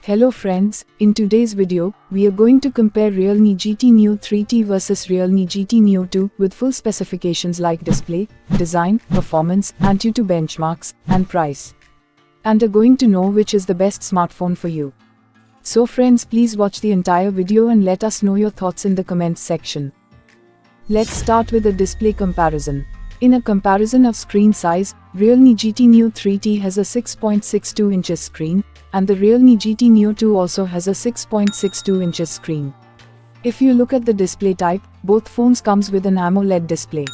Hello friends, in today's video, we are going to compare Realme GT Neo 3T versus Realme GT Neo 2 with full specifications like display, design, performance, Antutu benchmarks, and price. And are going to know which is the best smartphone for you. So friends, please watch the entire video and let us know your thoughts in the comments section. Let's start with a display comparison. In a comparison of screen size, Realme GT Neo 3T has a 6.62 inches screen, and the Realme GT Neo 2 also has a 6.62 inches screen. If you look at the display type, both phones comes with an AMOLED display.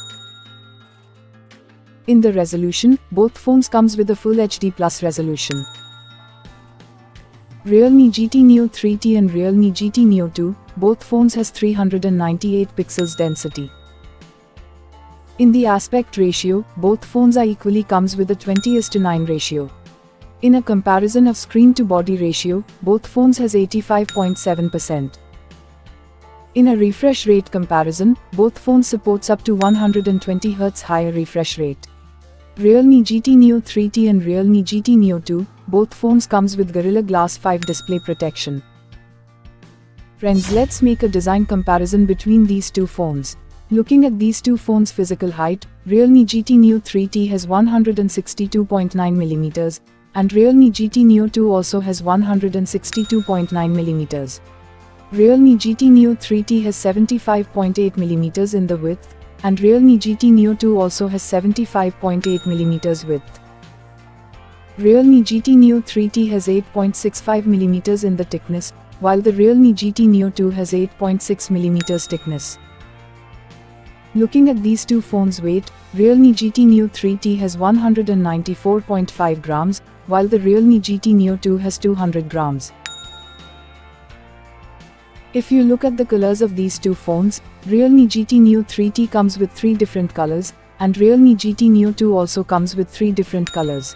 In the resolution, both phones comes with a Full HD Plus resolution. Realme GT Neo 3T and Realme GT Neo 2, both phones has 398 pixels density. In the aspect ratio, both phones are equally comes with a 20:9 ratio. In a comparison of screen to body ratio, both phones has 85.7%. In a refresh rate comparison, both phones supports up to 120 Hz higher refresh rate. Realme GT Neo 3T and Realme GT Neo 2, both phones comes with Gorilla Glass 5 display protection. Friends, let's make a design comparison between these two phones. Looking at these two phones' physical height, Realme GT Neo 3T has 162.9 mm, and Realme GT Neo 2 also has 162.9 mm. Realme GT Neo 3T has 75.8 mm in the width, and Realme GT Neo 2 also has 75.8 mm width. Realme GT Neo 3T has 8.65 mm in the thickness, while the Realme GT Neo 2 has 8.6 mm thickness. Looking at these two phones' weight, Realme GT Neo 3T has 194.5 grams, while the Realme GT Neo 2 has 200 grams. If you look at the colors of these two phones, Realme GT Neo 3T comes with 3 different colors, and Realme GT Neo 2 also comes with 3 different colors.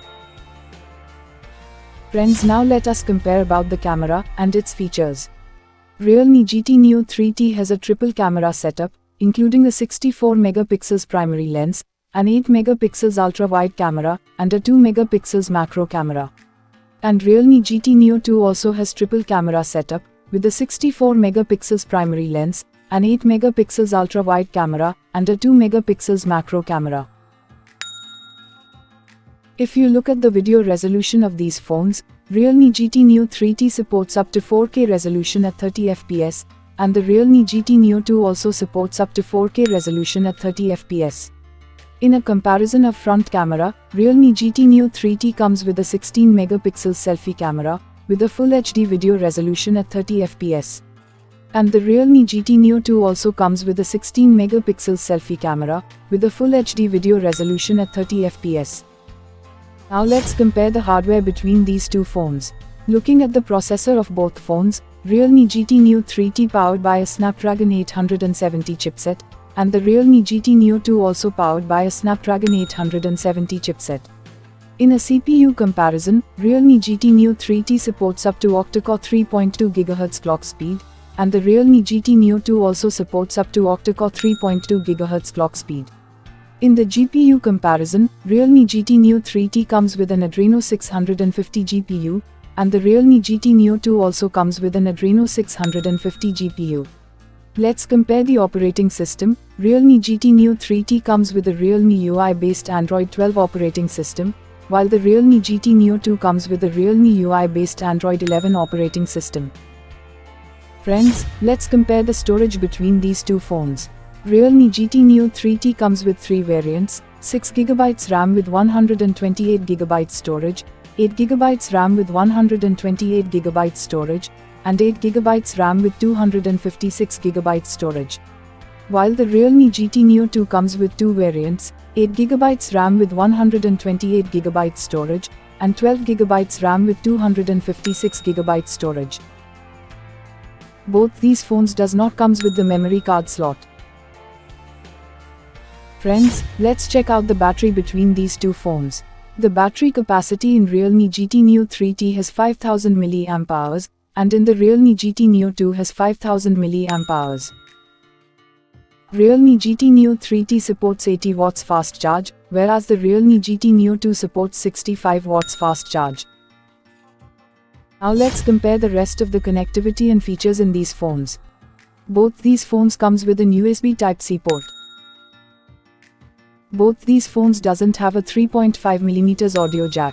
Friends, now let us compare about the camera and its features. Realme GT Neo 3T has a triple camera setup, including a 64 megapixels primary lens, an 8 megapixels ultra-wide camera, and a 2 megapixels macro camera. And Realme GT Neo 2 also has triple camera setup, with a 64 megapixels primary lens, an 8 megapixels ultra-wide camera, and a 2 megapixels macro camera. If you look at the video resolution of these phones, Realme GT Neo 3T supports up to 4K resolution at 30 fps, and the Realme GT Neo 2 also supports up to 4K resolution at 30 fps. In a comparison of front camera, Realme GT Neo 3T comes with a 16 megapixel selfie camera, with a Full HD video resolution at 30 fps. And the Realme GT Neo 2 also comes with a 16 megapixel selfie camera, with a Full HD video resolution at 30 fps. Now let's compare the hardware between these two phones. Looking at the processor of both phones, Realme GT Neo 3T powered by a Snapdragon 870 chipset, and the Realme GT Neo 2 also powered by a Snapdragon 870 chipset. In a CPU comparison, Realme GT Neo 3T supports up to octa-core 3.2 GHz clock speed, and the Realme GT Neo 2 also supports up to octa-core 3.2 GHz clock speed. In the GPU comparison, Realme GT Neo 3T comes with an Adreno 650 GPU, and the Realme GT Neo 2 also comes with an Adreno 650 GPU. Let's compare the operating system. Realme GT Neo 3T comes with a Realme UI based Android 12 operating system, while the Realme GT Neo 2 comes with a Realme UI based Android 11 operating system. Friends, let's compare the storage between these two phones. Realme GT Neo 3T comes with 3 variants: 6GB RAM with 128GB storage, 8GB RAM with 128GB storage, and 8GB RAM with 256GB storage. While the Realme GT Neo 2 comes with 2 variants, 8GB RAM with 128GB storage, and 12GB RAM with 256GB storage. Both these phones does not comes with the memory card slot. Friends, let's check out the battery between these two phones. The battery capacity in Realme GT Neo 3T has 5000 mAh, and in the Realme GT Neo 2 has 5000 mAh. Realme GT Neo 3T supports 80 watts fast charge, whereas the Realme GT Neo 2 supports 65 watts fast charge. Now let's compare the rest of the connectivity and features in these phones. Both these phones comes with an USB Type-C port. Both these phones doesn't have a 3.5mm audio jack.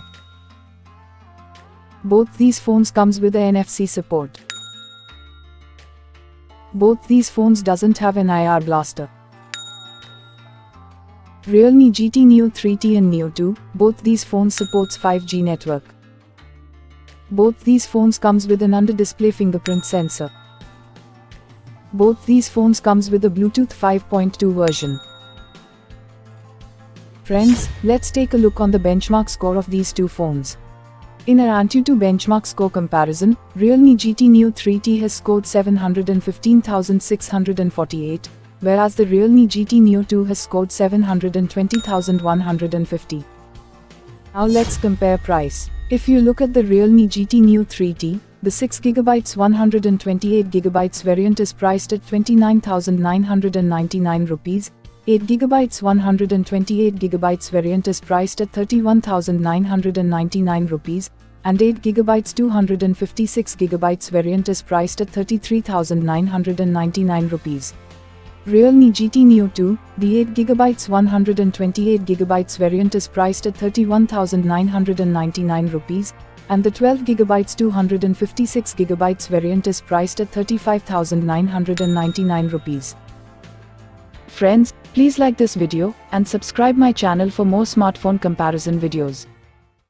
Both these phones comes with a NFC support. Both these phones doesn't have an IR blaster. Realme GT Neo 3T and Neo 2, both these phones supports 5G network. Both these phones comes with an under-display fingerprint sensor. Both these phones comes with a Bluetooth 5.2 version. Friends, let's take a look on the benchmark score of these two phones. In our Antutu benchmark score comparison, Realme GT Neo 3T has scored 715,648, whereas the Realme GT Neo 2 has scored 720,150. Now let's compare price. If you look at the Realme GT Neo 3T, the 6GB 128GB variant is priced at 29,999 rupees, 8GB 128GB variant is priced at 31,999 rupees, and 8GB 256GB variant is priced at 33,999 rupees. Realme GT Neo 2, the 8GB 128GB variant is priced at 31,999 rupees, and the 12GB 256GB variant is priced at 35,999 rupees. Friends, please like this video and subscribe my channel for more smartphone comparison videos.